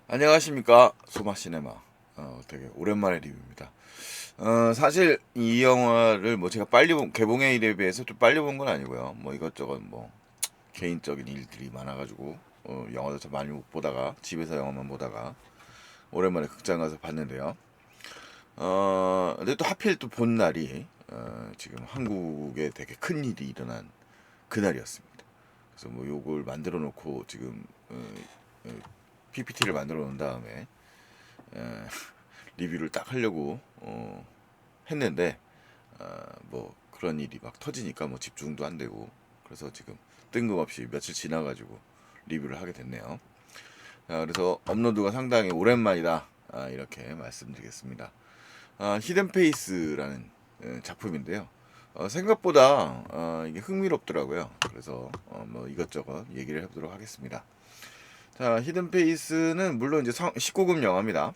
안녕하십니까, 소마시네마. 되게 오랜만에 리뷰입니다. 사실 이 영화를 뭐 제가 개봉의 일에 비해서 좀 빨리 본 건 아니고요. 뭐 이것저것 뭐 개인적인 일들이 많아가지고 영화도 잘 많이 못 보다가 집에서 영화만 보다가 오랜만에 극장 가서 봤는데요. 근데 또 하필 또 본 날이 지금 한국에 되게 큰 일이 일어난 그날이었습니다. 그래서 뭐 요걸 만들어 놓고 지금 PPT를 만들어 놓은 다음에 에, 리뷰를 딱 하려고 했는데 뭐 그런 일이 막 터지니까 뭐 집중도 안 되고 그래서 지금 뜬금없이 며칠 지나가지고 리뷰를 하게 됐네요. 그래서 업로드가 상당히 오랜만이다, 이렇게 말씀드리겠습니다. 히든 페이스라는 작품인데요. 생각보다 이게 흥미롭더라고요. 그래서 뭐 이것저것 얘기를 해보도록 하겠습니다. 자, 히든 페이스는 물론 이제 19금 영화입니다.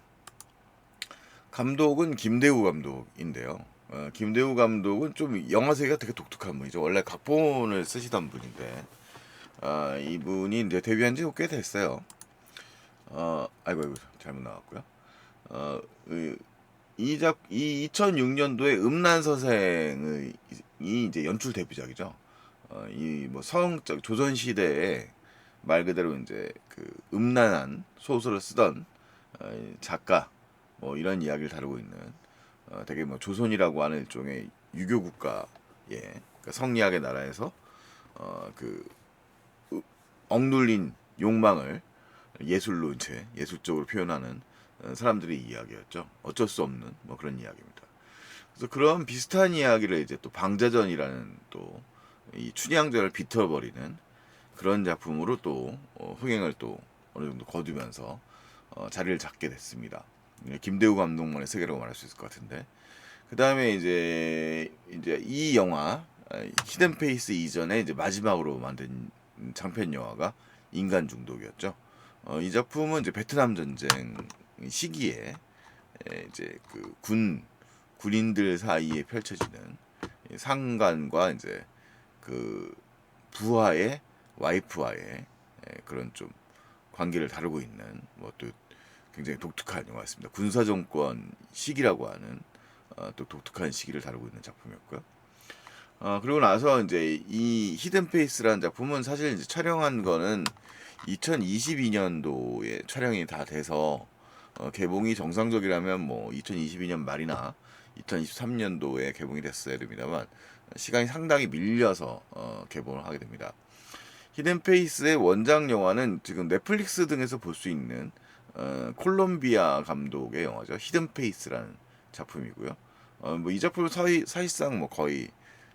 감독은 김대우 감독인데요. 김대우 감독은 좀 영화세계가 되게 독특한 분이죠. 원래 각본을 쓰시던 분인데, 이분이 이제 데뷔한 지 꽤 됐어요. 아이고, 잘못 나왔고요. 어, 이 2006년도에 음란서생이 이제 연출 데뷔작이죠. 이 뭐 서정적 조선 시대에 말 그대로 이제 그 음란한 소설을 쓰던 작가, 뭐 이런 이야기를 다루고 있는 되게 뭐 조선이라고 하는 일종의 유교 국가의, 그러니까 성리학의 나라에서 그 억눌린 욕망을 예술로 이제 예술적으로 표현하는 사람들의 이야기였죠. 어쩔 수 없는 뭐 그런 이야기입니다. 그래서 그런 비슷한 이야기를 이제 또 방자전이라는 또 이 춘향전을 비틀어버리는 그런 작품으로 또 흥행을 또 어느 정도 거두면서 자리를 잡게 됐습니다. 김대우 감독만의 세계라고 말할 수 있을 것 같은데, 그 다음에 이제 이 영화 히든 페이스 이전에 이제 마지막으로 만든 장편 영화가 인간 중독이었죠. 이 작품은 이제 베트남 전쟁 시기에 이제 그 군인들 사이에 펼쳐지는 상관과 이제 그 부하의 와이프와의 그런 좀 관계를 다루고 있는 뭐 또 굉장히 독특한 영화였습니다. 군사 정권 시기라고 하는 또 독특한 시기를 다루고 있는 작품이었고요. 그리고 나서 이제 이 히든 페이스라는 작품은 사실 이제 촬영한 거는 2022년도에 촬영이 다 돼서 개봉이 정상적이라면 뭐 2022년 말이나 2023년도에 개봉이 됐어야 됩니다만 시간이 상당히 밀려서 개봉을 하게 됩니다. 히든 페이스의 원작 영화는 지금 넷플릭스 등에서 볼 수 있는 콜롬비아 감독의 영화죠. 히든 페이스라는 작품이고요. 뭐 이 작품은 사실상 뭐 거의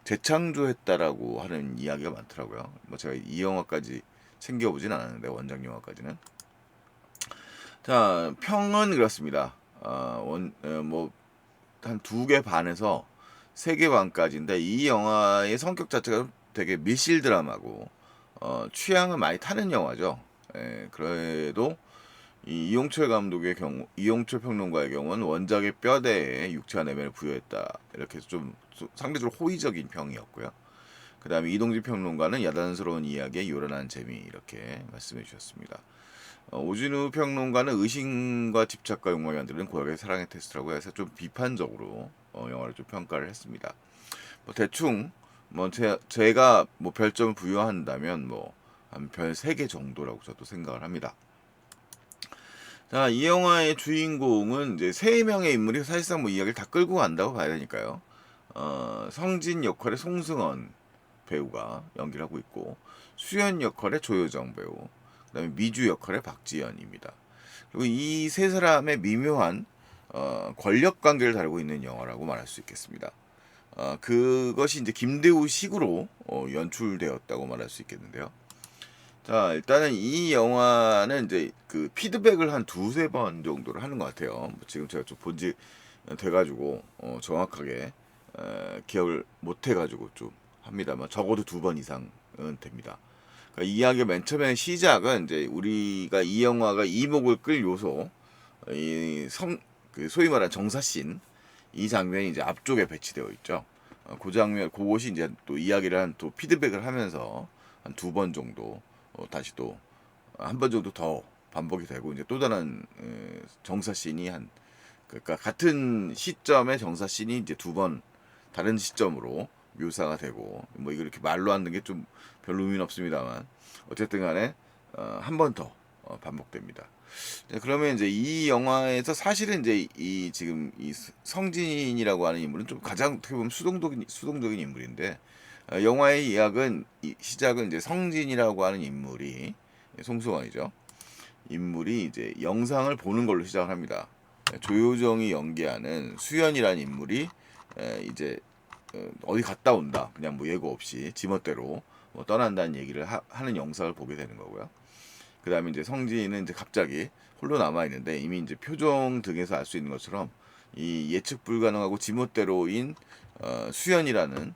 재창조했다라고 하는 이야기가 많더라고요. 뭐 제가 이 영화까지 챙겨보진 않았는데 원작 영화까지는. 자, 평은 그렇습니다. 뭐 한 두 개 반에서 세 개 반까지인데 이 영화의 성격 자체가 되게 밀실 드라마고 취향을 많이 타는 영화죠. 그래도 이 이용철 감독의 경우, 이용철 평론가의 경우는 원작의 뼈대에 육체와 내면을 부여했다, 이렇게 해서 좀 상대적으로 호의적인 평이었고요. 그 다음에 이동진 평론가는 야단스러운 이야기에 요란한 재미, 이렇게 말씀해 주셨습니다. 오진우 평론가는 의심과 집착과 욕망이 만드는 고약의 사랑의 테스트라고 해서 좀 비판적으로 영화를 좀 평가를 했습니다. 뭐 대충 뭐 제가 뭐 별점을 부여한다면 뭐 한 별 3개 정도라고 저도 생각을 합니다. 자, 이 영화의 주인공은 이제 세 명의 인물이 사실상 뭐 이야기를 다 끌고 간다고 봐야 되니까요. 성진 역할의 송승헌 배우가 연기를 하고 있고, 수연 역할의 조효정 배우, 그다음에 미주 역할의 박지연입니다. 그리고 이 세 사람의 미묘한 권력 관계를 다루고 있는 영화라고 말할 수 있겠습니다. 그것이 이제 김대우식으로 연출되었다고 말할 수 있겠는데요. 자, 일단은 이 영화는 이제 그 피드백을 한 두세 번 정도를 하는 것 같아요. 뭐 지금 제가 좀 본지 돼가지고 정확하게 기억을 못 해가지고 좀 합니다만 적어도 두 번 이상은 됩니다. 그러니까 이야기의 맨 처음에 시작은 이제 우리가 이 영화가 이목을 끌 요소, 그 소위 말하는 정사씬, 이 장면이 이제 앞쪽에 배치되어 있죠. 그 장면, 그것이 이제 또 이야기를 또 피드백을 하면서 한 두 번 정도 다시 또 한 번 정도 더 반복이 되고 이제 또 다른 정사씬이 그러니까 같은 시점의 정사씬이 이제 두 번 다른 시점으로 묘사가 되고 뭐 이거 이렇게 말로 하는 게 좀 별로 의미는 없습니다만 어쨌든 간에 한 번 더 반복됩니다. 그러면 이제 이 영화에서 사실은 이제 이 지금 이 성진이라고 하는 인물은 좀 가장 어떻게 보면 수동적인 인물인데 영화의 시작은 이제 성진이라고 하는 인물이 송승헌이죠. 인물이 이제 영상을 보는 걸로 시작을 합니다. 조효정이 연기하는 수연이라는 인물이 이제 어디 갔다 온다. 그냥 뭐 예고 없이 지멋대로 뭐 떠난다는 얘기를 하는 영상을 보게 되는 거고요. 그 다음에 이제 성진이는 이제 갑자기 홀로 남아 있는데 이미 이제 표정 등에서 알 수 있는 것처럼 이 예측 불가능하고 지멋대로인 수연이라는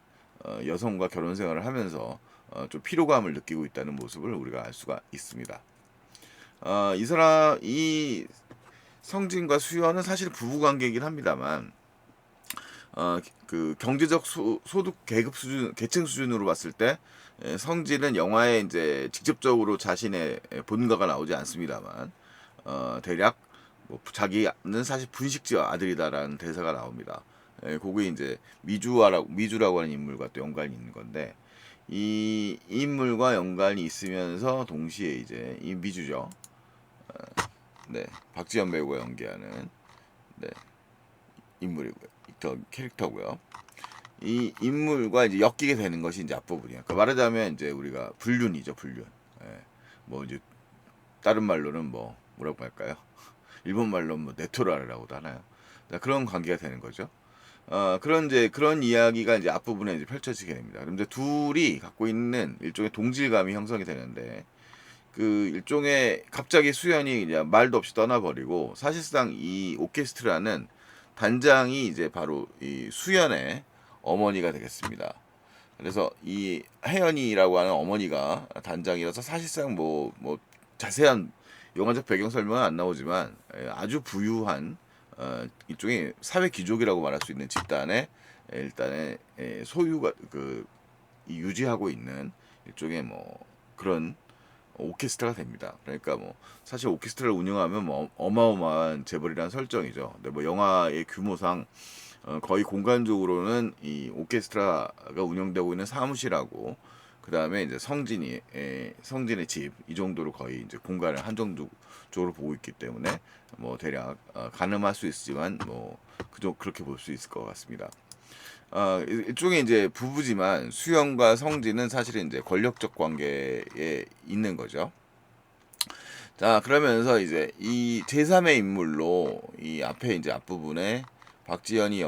여성과 결혼 생활을 하면서 좀 피로감을 느끼고 있다는 모습을 우리가 알 수가 있습니다. 이 성진과 수연은 사실 부부 관계이긴 합니다만 그 경제적 소득 계급 수준 계층 수준으로 봤을 때 성진은 영화에 이제 직접적으로 자신의 본가가 나오지 않습니다만 대략 뭐 자기는 사실 분식집 아들이다라는 대사가 나옵니다. 그게 이제 미주라고 하는 인물과 또 연관이 있는 건데 이 인물과 연관이 있으면서 동시에 이제 이 미주죠. 네, 박지현 배우가 연기하는 네, 인물이고요. 캐릭터고요. 이 인물과 이제 엮이게 되는 것이 이제 앞부분이에요. 그러니까 말하자면 이제 우리가 불륜이죠, 불륜. 예. 뭐 이제 다른 말로는 뭐라고 할까요? 일본 말로는 뭐 네토라라고도 하나요? 그런 관계가 되는 거죠. 그런 이야기가 이제 앞부분에 이제 펼쳐지게 됩니다. 그런데 둘이 갖고 있는 일종의 동질감이 형성이 되는데 그 일종의 갑자기 수연이 그냥 말도 없이 떠나버리고 사실상 이 오케스트라는 단장이 이제 바로 이 수연의 어머니가 되겠습니다. 그래서 이 혜연이라고 하는 어머니가 단장이라서 사실상 뭐 자세한 영화적 배경 설명은 안 나오지만 아주 부유한 일종의 사회 귀족이라고 말할 수 있는 집단의 일단의 소유가 유지하고 있는 일종의 뭐 그런 오케스트라가 됩니다. 그러니까 뭐 사실 오케스트라를 운영하면 뭐 어마어마한 재벌이라는 설정이죠. 근데 뭐 영화의 규모상 거의 공간적으로는 이 오케스트라가 운영되고 있는 사무실하고 그 다음에 이제 성진의 집 이 정도로 거의 이제 공간을 한정적으로 보고 있기 때문에 뭐 대략 가늠할 수 있지만 뭐 그렇게 볼 수 있을 것 같습니다. 일종의 이제 부부지만 수영과 성진은 사실은 이제 권력적 관계에 있는 거죠. 자, 그러면서 이제 이 제3의 인물로 이 앞에 이제 앞부분에 박지현이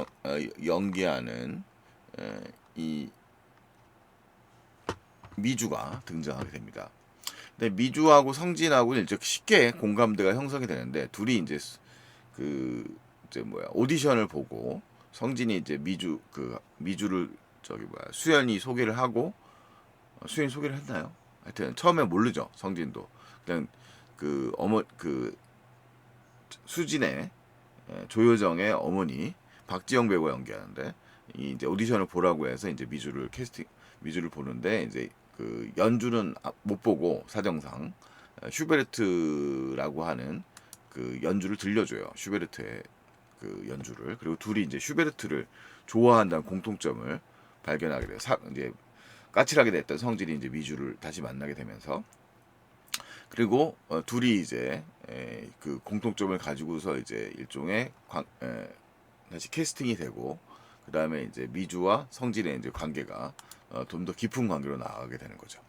연기하는 이 미주가 등장하게 됩니다. 근데 미주하고 성진하고 이제 쉽게 공감대가 형성이 되는데 둘이 이제 오디션을 보고 성진이 이제 미주를 수연이 소개를 하고 수연이 소개를 했나요? 하여튼 처음에 모르죠. 성진도 그냥 수진의 조효정의 어머니 박지영 배우가 연기하는데 이제 오디션을 보라고 해서 이제 미주를 보는데 이제 그 연주는 못 보고 사정상 슈베르트라고 하는 그 연주를 들려줘요. 슈베르트의 그 연주를. 그리고 둘이 이제 슈베르트를 좋아한다는 공통점을 발견하게 돼요. 이제 까칠하게 됐던 성진이 이제 미주를 다시 만나게 되면서 그리고 둘이 이제 그 공통점을 가지고서 이제 일종의 다시 캐스팅이 되고 그 다음에 이제 미주와 성진의 이제 관계가 좀 더 깊은 관계로 나아가게 되는 거죠.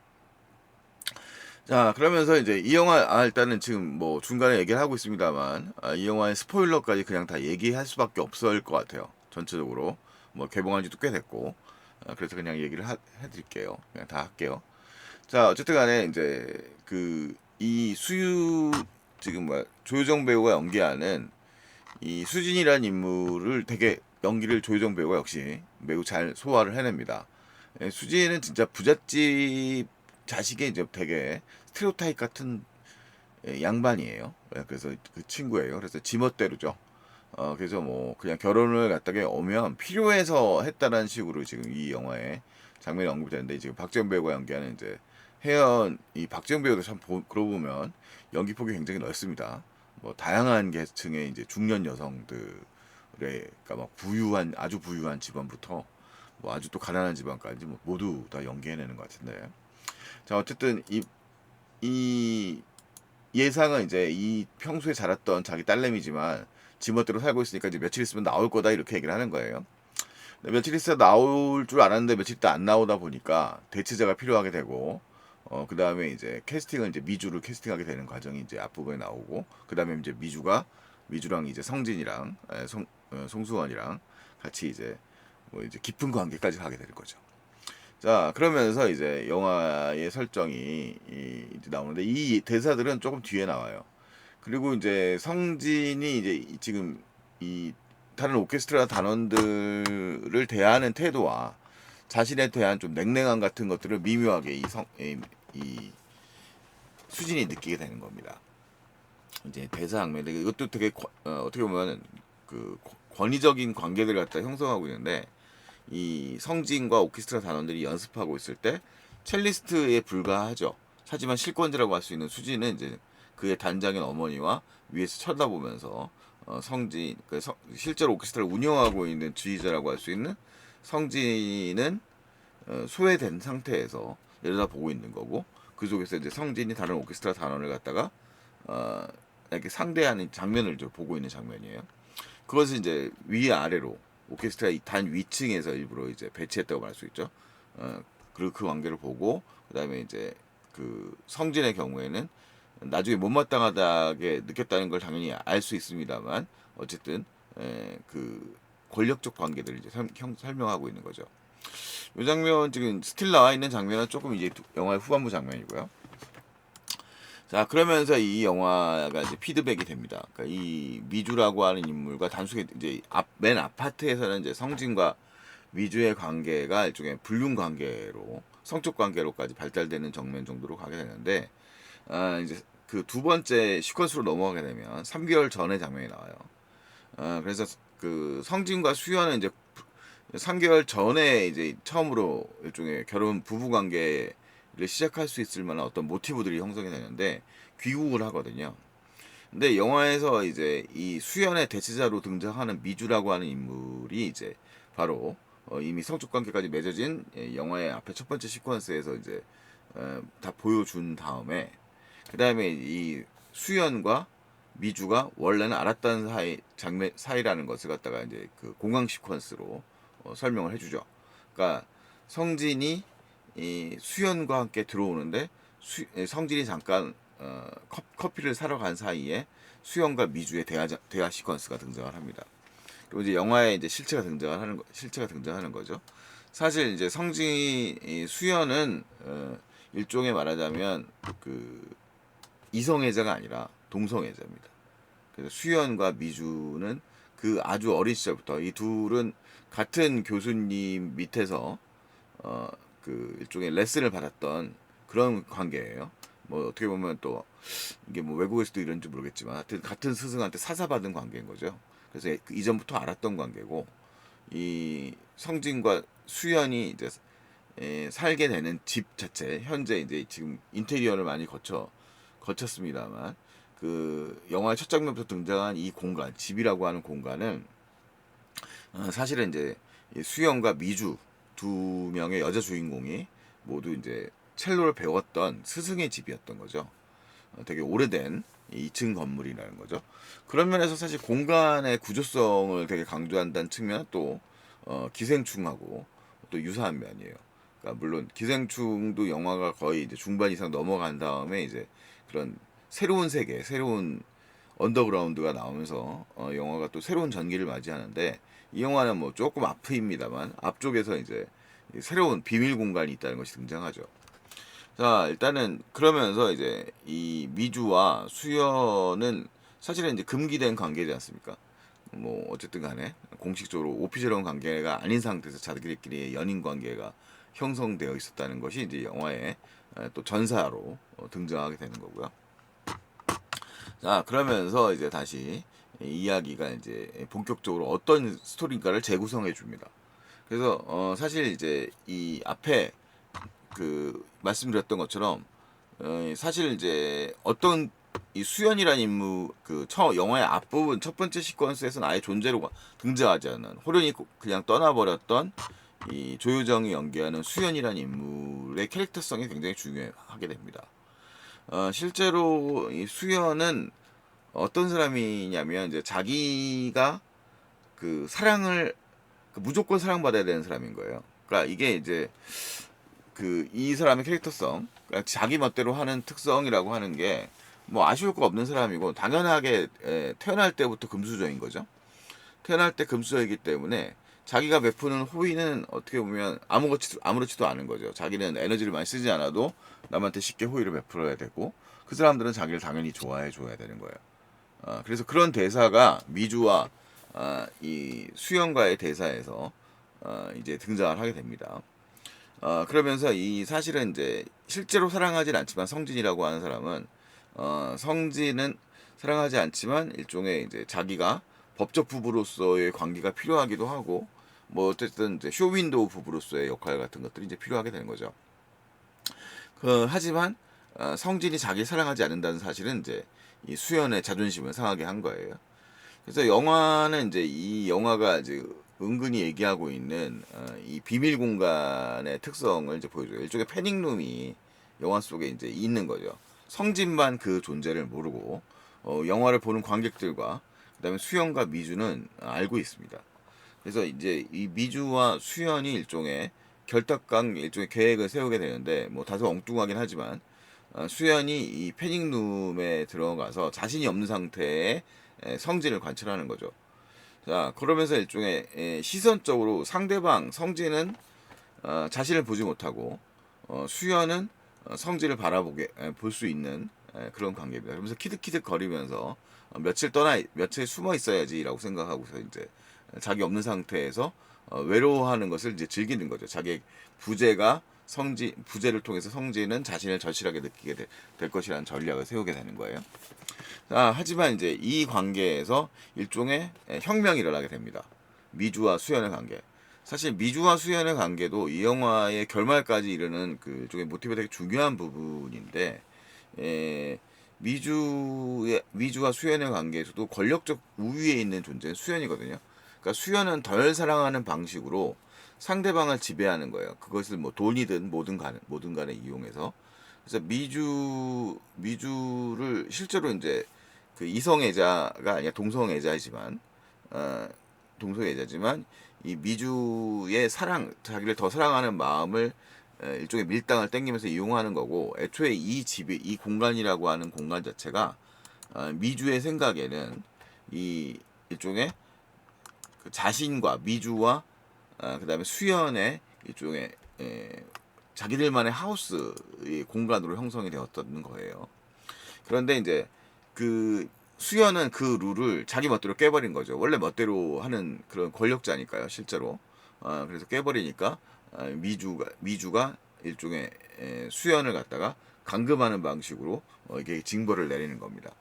자, 그러면서 이제 이 영화 일단은 지금 뭐 중간에 얘기를 하고 있습니다만 이 영화의 스포일러까지 그냥 다 얘기할 수밖에 없을 것 같아요. 전체적으로 뭐 개봉한 지도 꽤 됐고 그래서 그냥 얘기를 해드릴게요. 그냥 다 할게요. 자, 어쨌든 간에 이제 지금 조효정 배우가 연기하는 이 수진이라는 인물을 되게 연기를 조효정 배우가 역시 매우 잘 소화를 해냅니다. 수진은 진짜 부잣집 자식의 이제 되게 스테레오타입 같은 양반이에요. 그래서 그 친구예요. 그래서 지멋대로죠. 그래서 뭐 그냥 결혼을 갖다가 오면 필요해서 했다는 식으로 지금 이 영화에 장면이 언급되는데 지금 박지현 배우가 연기하는 이제 혜연 이 박지영 배우도 참 그러고 보면 연기 폭이 굉장히 넓습니다. 뭐 다양한 계층의 이제 중년 여성들의 그러니까 막 부유한 아주 부유한 집안부터 뭐 아주 또 가난한 집안까지 뭐 모두 다 연기해내는 것 같은데. 자 어쨌든 이 예상은 이제 이 평소에 자랐던 자기 딸내미지만 지멋대로 살고 있으니까 이제 며칠 있으면 나올 거다 이렇게 얘기를 하는 거예요. 근데 며칠 있어 나올 줄 알았는데 며칠 있다 안 나오다 보니까 대체자가 필요하게 되고 그 다음에 이제 캐스팅을 이제 미주를 캐스팅하게 되는 과정이 이제 앞부분에 나오고 그 다음에 이제 미주랑 이제 성진이랑 송수원이랑 같이 이제 뭐 이제 깊은 관계까지 가게 되는 거죠. 자 그러면서 이제 영화의 설정이 이제 나오는데 이 대사들은 조금 뒤에 나와요. 그리고 이제 성진이 이제 지금 이 다른 오케스트라 단원들을 대하는 태도와 자신에 대한 좀 냉랭함 같은 것들을 미묘하게 이 수진이 느끼게 되는 겁니다. 이제 대사 장면 이것도 되게 어떻게 보면 그 권위적인 관계들 갖다 형성하고 있는데 이 성진과 오케스트라 단원들이 연습하고 있을 때 첼리스트에 불과하죠. 하지만 실권자라고 할 수 있는 수진은 이제 그의 단장인 어머니와 위에서 쳐다보면서 성진 실제로 오케스트라를 운영하고 있는 지휘자라고 할 수 있는 성진은 소외된 상태에서 내려다보고 있는 거고 그 속에서 이제 성진이 다른 오케스트라 단원을 갖다가 어, 이렇게 상대하는 장면을 좀 보고 있는 장면이에요. 그것을 이제 위아래로 오케스트라 단 위층에서 일부러 이제 배치했다고 말할 수 있죠. 그리고 그 관계를 보고 그다음에 이제 그 성진의 경우에는 나중에 못마땅하다게 느꼈다는 걸 당연히 알 수 있습니다만 어쨌든 그 권력적 관계들을 이제 설명하고 있는 거죠. 이 장면 지금 스틸 나와 있는 장면은 조금 이제 영화의 후반부 장면이고요. 자 그러면서 이 영화가 이제 피드백이 됩니다. 그러니까 이 미주라고 하는 인물과 단순히 이제 맨 아파트에서는 이제 성진과 미주의 관계가 일종의 불륜 관계로 성적 관계로까지 발달되는 정면 정도로 가게 되는데 이제 그 두 번째 시퀀스로 넘어가게 되면 3개월 전의 장면이 나와요. 그래서 그 성진과 수연은 이제 3개월 전에 이제 처음으로 일종의 결혼 부부 관계를 시작할 수 있을 만한 어떤 모티브들이 형성이 되는데 귀국을 하거든요. 근데 영화에서 이제 이 수연의 대체자로 등장하는 미주라고 하는 인물이 이제 바로 이미 성적 관계까지 맺어진 영화의 앞에 첫 번째 시퀀스에서 이제 다 보여준 다음에 그 다음에 이 수연과 미주가 원래는 알았던 사이라는 것을 갖다가 이제 그 공강 시퀀스로 설명을 해주죠. 그러니까 성진이 이 수연과 함께 들어오는데 성진이 잠깐 커피를 사러 간 사이에 수연과 미주의 대화 시퀀스가 등장을 합니다. 그리고 이제 영화에 이제 실체가 등장하는 거죠. 사실 이제 수연은 일종의 말하자면 그 이성애자가 아니라 동성애자입니다. 그래서 수연과 미주는 그 아주 어린 시절부터 이 둘은 같은 교수님 밑에서 그 일종의 레슨을 받았던 그런 관계예요. 뭐 어떻게 보면 또 이게 뭐 외국에서도 이런지 모르겠지만 하여튼 같은 스승한테 사사받은 관계인 거죠. 그래서 그 이전부터 알았던 관계고 이 성진과 수연이 이제 살게 되는 집 자체 현재 이제 지금 인테리어를 많이 거쳤습니다만 그 영화의 첫 장면부터 등장한 이 공간 집이라고 하는 공간은 사실은 이제 수영과 미주 두 명의 여자 주인공이 모두 이제 첼로를 배웠던 스승의 집이었던 거죠. 되게 오래된 2층 건물이라는 거죠. 그런 면에서 사실 공간의 구조성을 되게 강조한다는 측면은 또 기생충하고 또 유사한 면이에요. 그러니까 물론 기생충도 영화가 거의 이제 중반 이상 넘어간 다음에 이제 그런 새로운 세계, 새로운 언더그라운드가 나오면서 영화가 또 새로운 전기를 맞이하는데 이 영화는 뭐 조금 앞입니다만 앞쪽에서 이제 새로운 비밀 공간이 있다는 것이 등장하죠. 자 일단은 그러면서 이제 이 미주와 수연은 사실은 이제 금기된 관계지 않습니까? 뭐 어쨌든 간에 공식적으로 오피셜한 관계가 아닌 상태에서 자기들끼리의 연인 관계가 형성되어 있었다는 것이 이제 영화의 또 전사로 등장하게 되는 거고요. 자 그러면서 이제 다시 이야기가 이제 본격적으로 어떤 스토리인가를 재구성해 줍니다. 그래서 사실 이제 이 앞에 그 말씀드렸던 것처럼 사실 이제 어떤 이 수연이라는 인물 그 영화의 앞부분 첫 번째 시퀀스에서는 아예 존재로 등장하지 않는 호련이 그냥 떠나버렸던 이 조효정이 연기하는 수연이라는 인물의 캐릭터성이 굉장히 중요하게 됩니다. 실제로 이 수연은 어떤 사람이냐면 이제 자기가 그 사랑을 무조건 사랑받아야 되는 사람인 거예요. 그러니까 이게 이제 그 이 사람의 캐릭터성, 그러니까 자기 멋대로 하는 특성이라고 하는 게 뭐 아쉬울 거 없는 사람이고 당연하게 태어날 때부터 금수저인 거죠. 태어날 때 금수저이기 때문에 자기가 베푸는 호의는 어떻게 보면 아무렇지도 않은 거죠. 자기는 에너지를 많이 쓰지 않아도 남한테 쉽게 호의를 베풀어야 되고 그 사람들은 자기를 당연히 좋아해 줘야 되는 거예요. 그래서 그런 대사가 미주와 이 수영과의 대사에서 이제 등장을 하게 됩니다. 그러면서 이 사실은 이제 실제로 사랑하진 않지만 성진이라고 하는 사람은 성진은 사랑하지 않지만 일종의 이제 자기가 법적 부부로서의 관계가 필요하기도 하고 뭐 어쨌든 이제 쇼윈도우 부부로서의 역할 같은 것들이 이제 필요하게 되는 거죠. 하지만 성진이 자기 사랑하지 않는다는 사실은 이제 이 수연의 자존심을 상하게 한 거예요. 그래서 영화는 이제 이 영화가 이제 은근히 얘기하고 있는 이 비밀 공간의 특성을 이제 보여줘요. 일종의 패닉룸이 영화 속에 이제 있는 거죠. 성진만 그 존재를 모르고 영화를 보는 관객들과 그다음에 수연과 미주는 알고 있습니다. 그래서 이제 이 미주와 수연이 일종의 계획을 세우게 되는데 뭐 다소 엉뚱하긴 하지만 수연이 이 패닉룸에 들어가서 자신이 없는 상태의 성진을 관찰하는 거죠. 자, 그러면서 일종의 시선적으로 상대방 성진은 자신을 보지 못하고 수연은 성진을 볼 수 있는 그런 관계입니다. 그러면서 키득키득 거리면서 며칠 숨어 있어야지라고 생각하고서 이제 자기 없는 상태에서 외로워하는 것을 이제 즐기는 거죠. 자기 부재를 통해서 성진은 자신을 절실하게 느끼게 될 것이라는 전략을 세우게 되는 거예요. 하지만 이제 이 관계에서 일종의 혁명이 일어나게 됩니다. 미주와 수연의 관계. 사실 미주와 수연의 관계도 이 영화의 결말까지 이르는 그 일종의 모티브가 되게 중요한 부분인데, 미주와 수연의 관계에서도 권력적 우위에 있는 존재는 수연이거든요. 그러니까 수연은 덜 사랑하는 방식으로 상대방을 지배하는 거예요. 그것을 뭐 돈이든 뭐든 간에 이용해서. 그래서 미주를 실제로 이제 그 이성애자가 아니라 동성애자지만 이 미주의 자기를 더 사랑하는 마음을 일종의 밀당을 땡기면서 이용하는 거고, 애초에 이 공간이라고 하는 공간 자체가 미주의 생각에는 이 일종의 그 자신과 미주와 그다음에 수연의 일종의 자기들만의 하우스의 공간으로 형성이 되었던 거예요. 그런데 이제 그 수연은 그 룰을 자기 멋대로 깨버린 거죠. 원래 멋대로 하는 그런 권력자니까요, 실제로. 그래서 깨버리니까 미주가 일종의 수연을 갖다가 감금하는 방식으로 이게 징벌을 내리는 겁니다.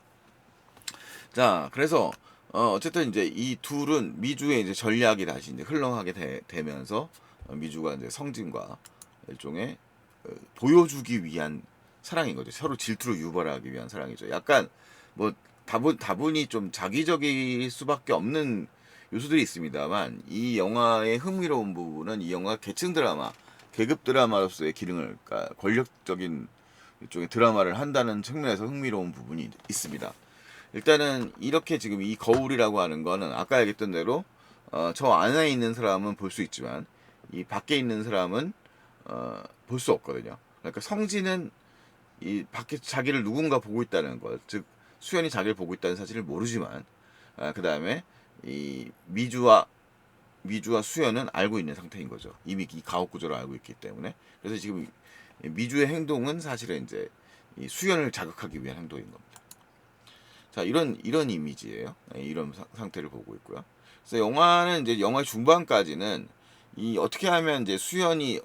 자, 그래서 어쨌든 이제 이 둘은 미주의 이제 전략이 다시 이제 흘러가게 되면서 미주가 이제 성진과 일종의 보여주기 위한 사랑인 거죠. 서로 질투를 유발하기 위한 사랑이죠. 약간 뭐 다분히 좀 자기적일 수밖에 없는 요소들이 있습니다만, 이 영화의 흥미로운 부분은 이 영화 계층 드라마, 계급 드라마로서의 기능을, 그러니까 권력적인 일종의 드라마를 한다는 측면에서 흥미로운 부분이 있습니다. 일단은 이렇게 지금 이 거울이라고 하는 거는 아까 얘기했던 대로 저 안에 있는 사람은 볼 수 있지만 이 밖에 있는 사람은 볼 수 없거든요. 그러니까 성진은 이 밖에 자기를 누군가 보고 있다는 것, 즉 수연이 자기를 보고 있다는 사실을 모르지만 그 다음에 이 미주와 수연은 알고 있는 상태인 거죠. 이미 이 가옥 구조를 알고 있기 때문에. 그래서 지금 미주의 행동은 사실은 이제 이 수연을 자극하기 위한 행동인 겁니다. 자, 이런 이미지예요. 이런 상태를 보고 있고요. 그래서 영화는 이제 영화 중반까지는 이 어떻게 하면 이제 수연이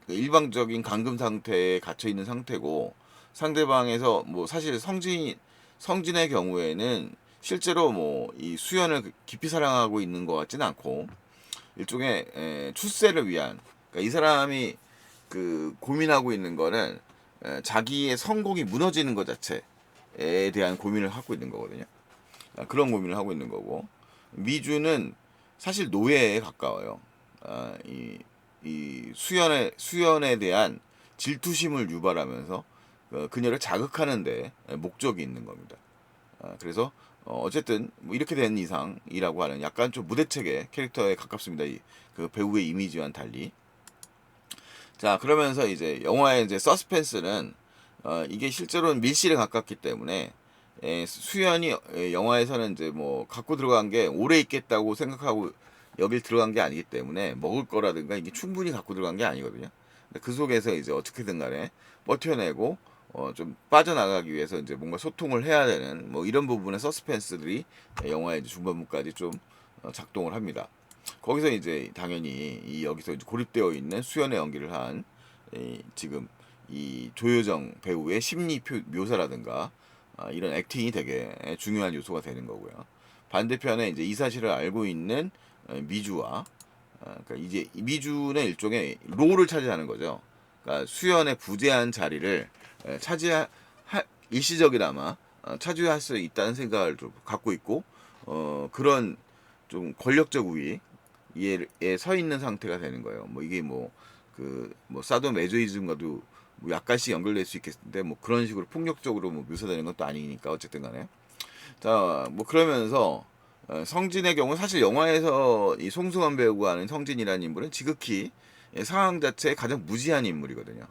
일방적인 감금 상태에 갇혀 있는 상태고, 상대방에서 뭐 사실 성진의 경우에는 실제로 뭐 이 수연을 깊이 사랑하고 있는 것 같지는 않고 일종의 출세를 위한, 그러니까 이 사람이 그 고민하고 있는 거는 자기의 성공이 무너지는 것 자체에 대한 고민을 하고 있는 거거든요. 그런 고민을 하고 있는 거고, 미주는 사실 노예에 가까워요. 이 수연에 대한 질투심을 유발하면서 그녀를 자극하는데 목적이 있는 겁니다. 그래서 어쨌든 뭐 이렇게 된 이상이라고 하는 약간 좀 무대책의 캐릭터에 가깝습니다. 그 배우의 이미지와는 달리. 자, 그러면서 이제 영화의 이제 서스펜스는 이게 실제로는 밀실에 가깝기 때문에 수연이 영화에서는 이제 뭐 갖고 들어간 게 오래 있겠다고 생각하고 여길 들어간 게 아니기 때문에 먹을 거라든가 이게 충분히 갖고 들어간 게 아니거든요. 근데 그 속에서 이제 어떻게든 간에 버텨내고 좀 빠져나가기 위해서 이제 뭔가 소통을 해야 되는 뭐 이런 부분의 서스펜스들이 영화의 이제 중반부까지 좀 작동을 합니다. 거기서 이제 당연히 이 여기서 이제 고립되어 있는 수연의 연기를 한 지금 이 조효정 배우의 심리 묘사라든가 이런 액팅이 되게 중요한 요소가 되는 거고요. 반대편에 이제 이 사실을 알고 있는 미주와 그러니까 이제 미주는 일종의 롤을 차지하는 거죠. 그러니까 수연의 부재한 자리를 차지할 일시적이나마 차지할 수 있다는 생각을 좀 갖고 있고 그런 좀 권력적 우위에 서 있는 상태가 되는 거예요. 뭐 이게 뭐 뭐 사도 메조이즘과도 뭐 약간씩 연결될 수 있겠는데 뭐 그런 식으로 폭력적으로 뭐 묘사되는 것도 아니니까 어쨌든 간에 자 뭐 그러면서 성진의 경우 사실 영화에서 이 송승헌 배우가 하는 성진이라는 인물은 지극히 상황 자체에 가장 무지한 인물이거든요.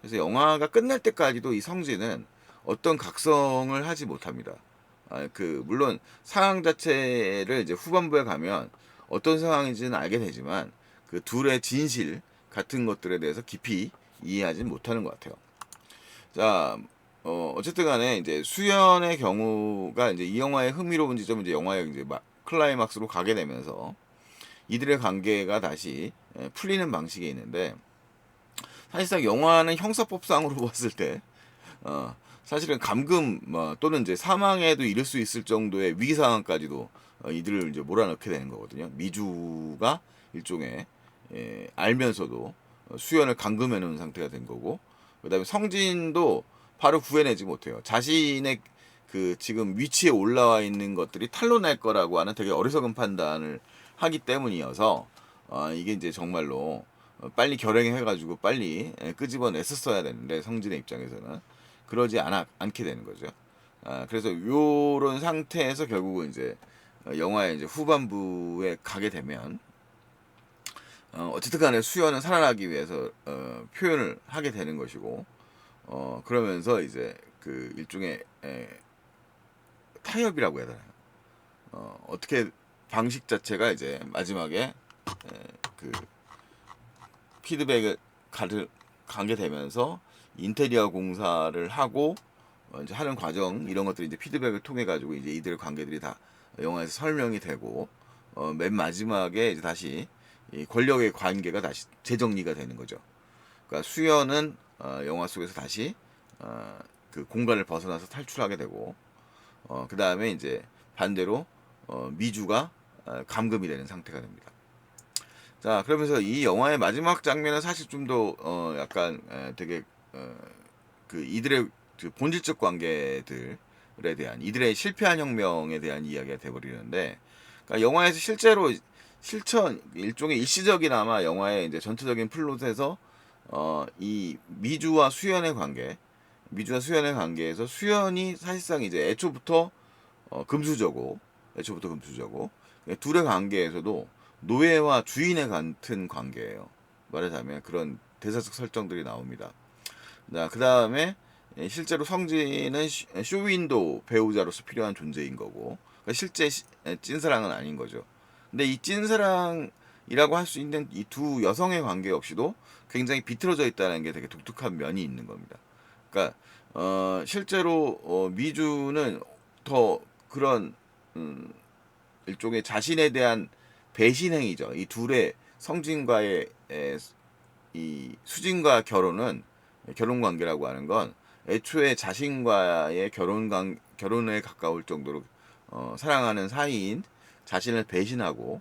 그래서 영화가 끝날 때까지도 이 성진은 어떤 각성을 하지 못합니다. 그 물론 상황 자체를 이제 후반부에 가면 어떤 상황인지는 알게 되지만 그 둘의 진실 같은 것들에 대해서 깊이 이해하지 못하는 것 같아요. 자, 어쨌든 간에 이제 수연의 경우가 이제 이 영화의 흥미로운 지점은 이제 영화의 이제 클라이막스로 가게 되면서 이들의 관계가 다시 풀리는 방식이 있는데 사실상 영화는 형사법상으로 봤을 때 사실은 감금 또는 이제 사망에도 이를 수 있을 정도의 위기 상황까지도 이들을 이제 몰아넣게 되는 거거든요. 미주가 일종의 알면서도 수연을 감금해 놓은 상태가 된 거고, 그다음에 성진도 바로 구해내지 못해요. 자신의 그 지금 위치에 올라와 있는 것들이 탄로날 거라고 하는 되게 어리석은 판단을 하기 때문이어서 이게 이제 정말로 빨리 결행해가지고 빨리 끄집어냈었어야 되는데 성진의 입장에서는 그러지 않게 되는 거죠. 그래서 요런 상태에서 결국은 이제 영화의 이제 후반부에 가게 되면 어쨌든 간에 수연은 살아나기 위해서 표현을 하게 되는 것이고 그러면서 이제 그 일종의 타협이라고 해야 되나요? 어떻게 방식 자체가 이제 마지막에 그 피드백을 가게 되면서 인테리어 공사를 하고 이제 하는 과정 이런 것들이 이제 피드백을 통해 가지고 이제 이들의 관계들이 다 영화에서 설명이 되고 맨 마지막에 이제 다시 이 권력의 관계가 다시 재정리가 되는 거죠. 그러니까 수연은 영화 속에서 다시 그 공간을 벗어나서 탈출하게 되고 그 다음에 이제 반대로 미주가 감금이 되는 상태가 됩니다. 자, 그러면서 이 영화의 마지막 장면은 사실 좀 더 약간 되게 그 이들의 그 본질적 관계들에 대한 이들의 실패한 혁명에 대한 이야기가 돼버리는데, 그러니까 영화에서 실제로 실천 일종의 일시적이나마 영화의 이제 전체적인 플롯에서 이 미주와 수연의 관계에서 수연이 사실상 이제 애초부터 금수저고 둘의 관계에서도 노예와 주인의 같은 관계예요. 말하자면 그런 대사적 설정들이 나옵니다. 자, 그 다음에 실제로 성진은 쇼윈도 배우자로서 필요한 존재인 거고 그러니까 실제 찐사랑은 아닌 거죠. 근데 이 찐사랑이라고 할 수 있는 이 두 여성의 관계 역시도 굉장히 비틀어져 있다는 게 되게 독특한 면이 있는 겁니다. 그러니까 실제로 미주는 더 그런 음, 일종의 자신에 대한 배신행위죠. 이 둘의 성진과의 이 수진과 결혼 관계라고 하는 건 애초에 자신과의 결혼에 가까울 정도로 사랑하는 사이인 자신을 배신하고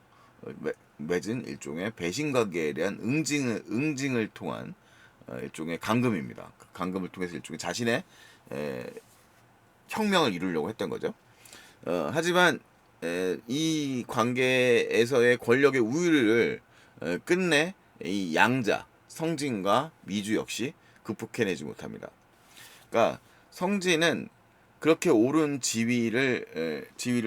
맺은 일종의 배신 관계에 대한 응징을 통한 일종의 감금입니다. 그 감금을 통해서 일종의 자신의 혁명을 이루려고 했던 거죠. 하지만 이 관계에서의 권력의 우위를 끝내 이 양자 성진과 미주 역시 극복해내지 못합니다. 그러니까 성진은 그렇게 오른 지위를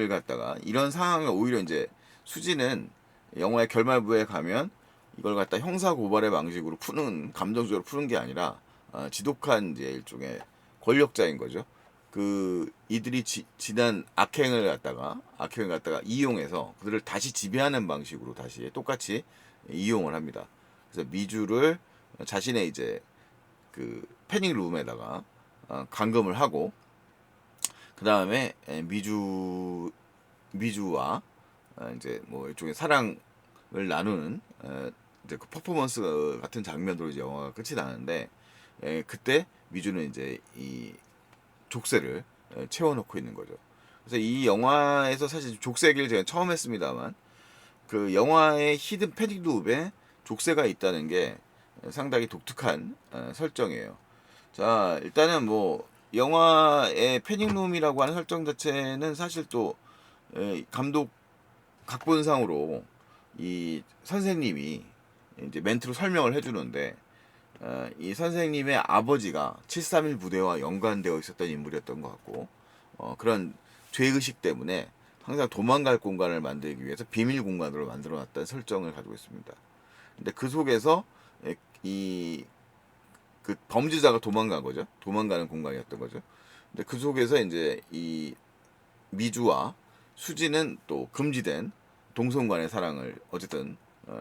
갖다가 이런 상황을 오히려 이제 수지는 영화의 결말부에 가면 이걸 갖다 형사 고발의 방식으로 푸는 감정적으로 푸는 게 아니라 지독한 이제 일종의 권력자인 거죠. 그 이들이 지난 악행을 갖다가 이용해서 그들을 다시 지배하는 방식으로 다시 똑같이 이용을 합니다. 그래서 미주를 자신의 이제 그 패닉 룸에다가 감금을 하고 그 다음에 미주와 이제 뭐 일종의 사랑을 나누는 이제 그 퍼포먼스 같은 장면으로 이제 영화가 끝이 나는데 그때 미주는 이제 이 족쇄를 채워놓고 있는 거죠. 그래서 이 영화에서 사실 족쇄 얘기를 제가 처음 했습니다만 그 영화의 히든 패닉 룹에 족쇄가 있다는 게 상당히 독특한 설정이에요. 자, 일단은 뭐 영화의 패닉룸이라고 하는 설정 자체는 사실 또 감독 각본상으로 이 선생님이 이제 멘트로 설명을 해주는데 이 선생님의 아버지가 731 부대와 연관되어 있었던 인물이었던 것 같고 그런 죄의식 때문에 항상 도망갈 공간을 만들기 위해서 비밀 공간으로 만들어놨다는 설정을 가지고 있습니다. 근데 그 속에서 이 그 범죄자가 도망간 거죠. 도망가는 공간이었던 거죠. 근데 그 속에서 이제 이 미주와 수지는 또 금지된 동성 간의 사랑을 어쨌든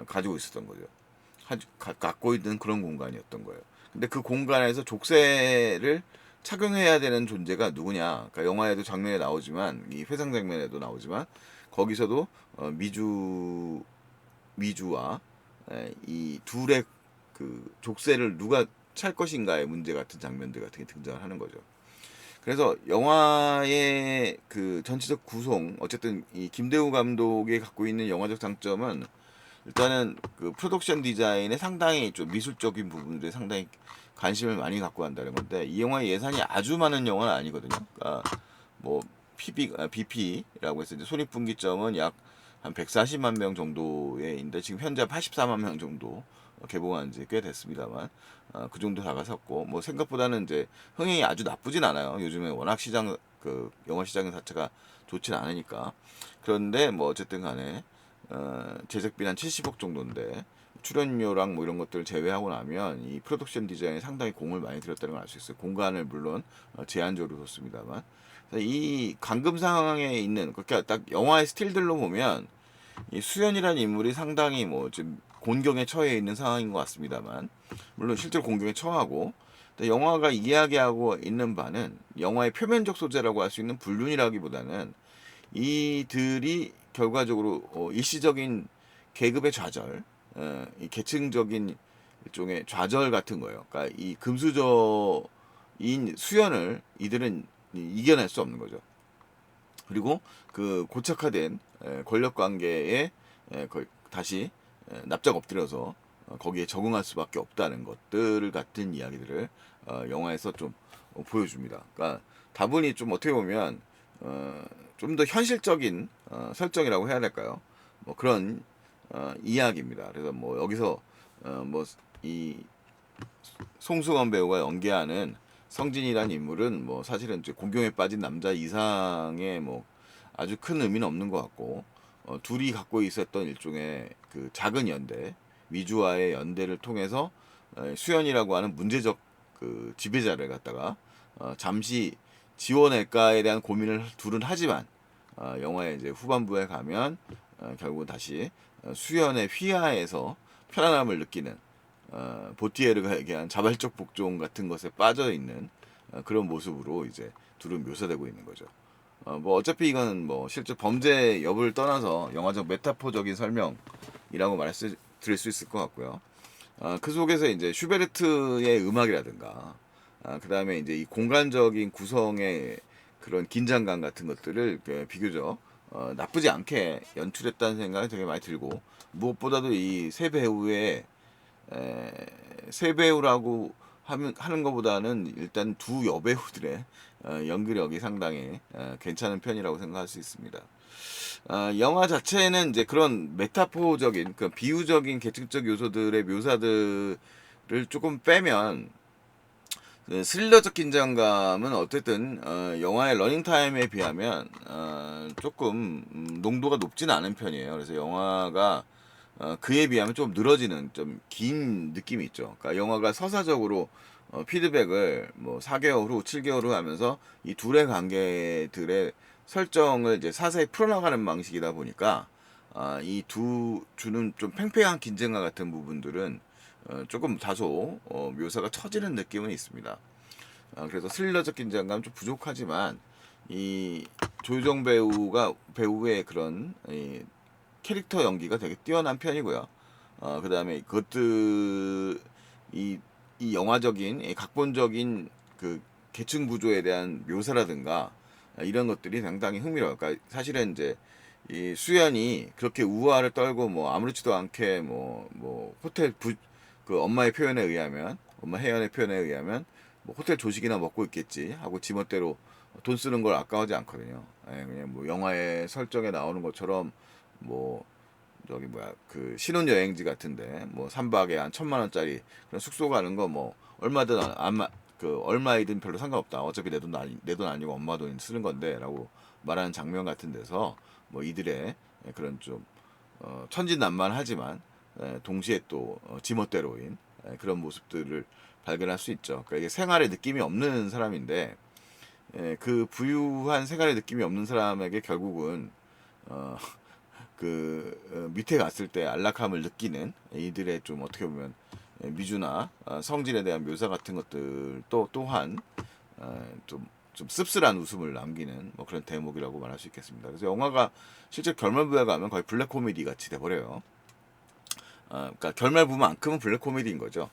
가지고 있었던 거죠. 갖고 있는 그런 공간이었던 거예요. 근데 그 공간에서 족쇄를 착용해야 되는 존재가 누구냐? 그러니까 영화에도 장면에 나오지만 이 회상 장면에도 나오지만 거기서도 미주와 이 둘의 그 족쇄를 누가 찰 것인가의 문제 같은 장면들 같은 게 등장을 하는 거죠. 그래서 영화의 그 전체적 구성, 어쨌든 이 김대우 감독이 갖고 있는 영화적 장점은 일단은 그 프로덕션 디자인에 상당히 좀 미술적인 부분들에 상당히 관심을 많이 갖고 간다는 건데 이 영화의 예산이 아주 많은 영화는 아니거든요. 그러니까 뭐 BP라고 해서 이제 손익분기점은 약 한 140만 명 정도에인데 지금 현재 84만 명 정도 개봉한 지 꽤 됐습니다만 그 정도 다가섰고 뭐 생각보다는 이제 흥행이 아주 나쁘진 않아요. 요즘에 워낙 시장 그 영화 시장 자체가 좋진 않으니까. 그런데 뭐 어쨌든 간에 제작비 한 70억 정도인데 출연료랑 뭐 이런 것들을 제외하고 나면 이 프로덕션 디자인에 상당히 공을 많이 들였다는 걸 알 수 있어요. 공간을 물론 제한적으로 뒀습니다만 이 감금 상황에 있는 그렇게 딱 영화의 스틸들로 보면 이 수연이라는 인물이 상당히 뭐 지금 곤경에 처해 있는 상황인 것 같습니다만 물론 실제로 곤경에 처하고 영화가 이야기하고 있는 바는 영화의 표면적 소재라고 할 수 있는 불륜이라기보다는 이들이 결과적으로 일시적인 계급의 좌절, 이 계층적인 일종의 좌절 같은 거예요. 그러니까 이 금수저인 수연을 이들은 이겨낼 수 없는 거죠. 그리고 그 고착화된 권력 관계에 다시 납작 엎드려서 거기에 적응할 수밖에 없다는 것들 같은 이야기들을 영화에서 좀 보여줍니다. 그러니까 다분히 좀 어떻게 보면 좀 더 현실적인 설정이라고 해야 될까요? 뭐 그런 이야기입니다. 그래서 뭐 여기서 뭐 이 송승헌 배우가 연기하는 성진이라는 인물은 뭐 사실은 이제 공경에 빠진 남자 이상의 뭐 아주 큰 의미는 없는 것 같고 둘이 갖고 있었던 일종의 그 작은 연대 미주와의 연대를 통해서 수연이라고 하는 문제적 그 지배자를 갖다가 잠시 지원할까에 대한 고민을 둘은 하지만 영화의 이제 후반부에 가면 결국 다시 수연의 휘하에서 편안함을 느끼는 보티에르가 얘기한 자발적 복종 같은 것에 빠져 있는 그런 모습으로 이제 둘은 묘사되고 있는 거죠. 뭐 어차피 이거는 뭐 실제 범죄 여부를 떠나서 영화적 메타포적인 설명이라고 드릴 수 있을 것 같고요. 그 속에서 이제 슈베르트의 음악이라든가, 그 다음에 이제 이 공간적인 구성의 그런 긴장감 같은 것들을 비교적 나쁘지 않게 연출했다는 생각이 되게 많이 들고 무엇보다도 이 세 배우의 에, 새 배우라고 하는 것보다는 일단 두 여배우들의 연기력이 상당히 괜찮은 편이라고 생각할 수 있습니다. 영화 자체는 이제 그런 메타포적인 그 비유적인 계층적 요소들의 묘사들을 조금 빼면 스릴러적 긴장감은 어쨌든 영화의 러닝 타임에 비하면 조금 농도가 높진 않은 편이에요. 그래서 영화가 그에 비하면 좀 늘어지는 좀 긴 느낌이 있죠. 그러니까 영화가 서사적으로 피드백을 뭐 4개월 후, 7개월 후 하면서 이 둘의 관계들의 설정을 이제 사세히 풀어나가는 방식이다 보니까 이 두 주는 좀 팽팽한 긴장감 같은 부분들은 조금 다소 묘사가 처지는 느낌은 있습니다. 그래서 스릴러적 긴장감 좀 부족하지만 이 조유정 배우의 그런 이 캐릭터 연기가 되게 뛰어난 편이고요. 그다음에 그것들 이, 이 영화적인 이 각본적인 그 계층 구조에 대한 묘사라든가 이런 것들이 상당히 흥미로워요. 그러니까 사실은 이제 이 수연이 그렇게 우아를 떨고 뭐 아무렇지도 않게 뭐 그 엄마의 표현에 의하면 엄마 혜연의 표현에 의하면 뭐 호텔 조식이나 먹고 있겠지 하고 지멋대로 돈 쓰는 걸 아까워하지 않거든요. 예, 그냥 뭐 영화의 설정에 나오는 것처럼 뭐 저기 뭐야 그 신혼여행지 같은데 뭐 3박에 한 1,000만 원짜리 그런 숙소 가는 거 뭐 얼마든 그 얼마이든 별로 상관없다. 어차피 내 돈 아니고 엄마 돈 쓰는 건데라고 말하는 장면 같은 데서 뭐 이들의 그런 좀 천진난만하지만 동시에 또 지멋대로인 그런 모습들을 발견할 수 있죠. 그러니까 이게 생활의 느낌이 없는 사람인데 그 부유한 생활의 느낌이 없는 사람에게 결국은 어, 밑에 갔을 때 안락함을 느끼는 이들의 좀 어떻게 보면 미주나 성질에 대한 묘사 같은 것들 또한 좀 씁쓸한 웃음을 남기는 뭐 그런 대목이라고 말할 수 있겠습니다. 그래서 영화가 실제 결말부에 가면 거의 블랙 코미디 같이 돼버려요. 그러니까 결말부만큼은 블랙 코미디인 거죠.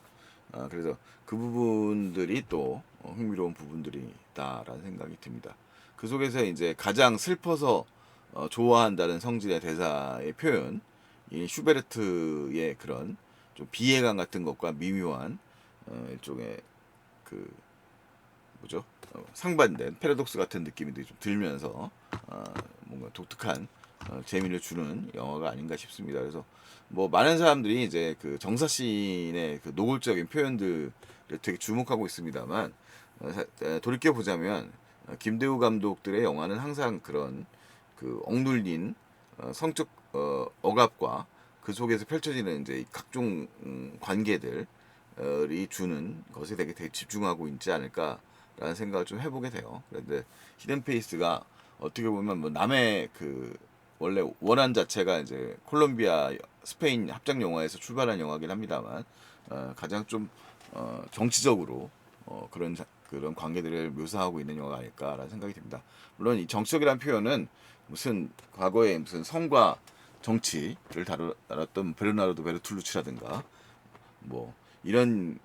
그래서 그 부분들이 또 흥미로운 부분들이다라는 생각이 듭니다. 그 속에서 이제 가장 슬퍼서 좋아한다는 성질의 대사의 표현, 이 슈베르트의 그런 좀 비애감 같은 것과 미묘한 일종의 그 뭐죠? 상반된 패러독스 같은 느낌이 좀 들면서 뭔가 독특한 재미를 주는 영화가 아닌가 싶습니다. 그래서 뭐 많은 사람들이 이제 그 정사씬의 그 노골적인 표현들을 되게 주목하고 있습니다만 돌이켜 보자면 김대우 감독들의 영화는 항상 그런 그 억눌린 성적 억압과 그 속에서 펼쳐지는 이제 각종 관계들이 주는 것에 되게 집중하고 있지 않을까라는 생각을 좀 해보게 돼요. 그런데 히든페이스가 어떻게 보면 뭐 남의 그 원래 원한 자체가 이제 콜롬비아 스페인 합작 영화에서 출발한 영화긴 합니다만 가장 좀 정치적으로 그런 관계들을 묘사하고 있는 영화가 아닐까라는 생각이 듭니다. 물론 이 정치적이라는 표현은 무슨 과거에 무슨 성과 정치를 다뤘던 베르나르도 베르툴루치라든가 뭐 이런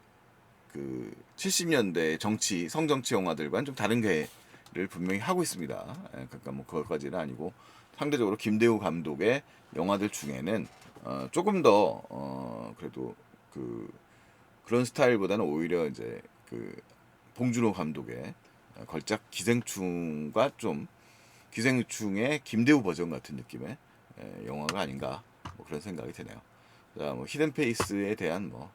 그 70년대 정치 성정치 영화들과는 좀 다른 궤를 분명히 하고 있습니다. 그러니까 뭐 그것까지는 아니고 상대적으로 김대우 감독의 영화들 중에는 조금 더 그래도 그 그런 스타일보다는 오히려 이제 그 봉준호 감독의 걸작 기생충과 좀 기생충의 김대우 버전 같은 느낌의 영화가 아닌가 뭐 그런 생각이 드네요. 자, 뭐 히든 페이스에 대한 뭐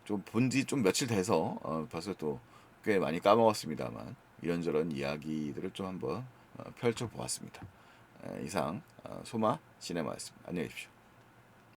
좀 본지 좀 며칠 돼서 벌써 또 꽤 많이 까먹었습니다만 이런저런 이야기들을 좀 한번 펼쳐 보았습니다. 이상 소마 시네마였습니다. 안녕히 계십시오.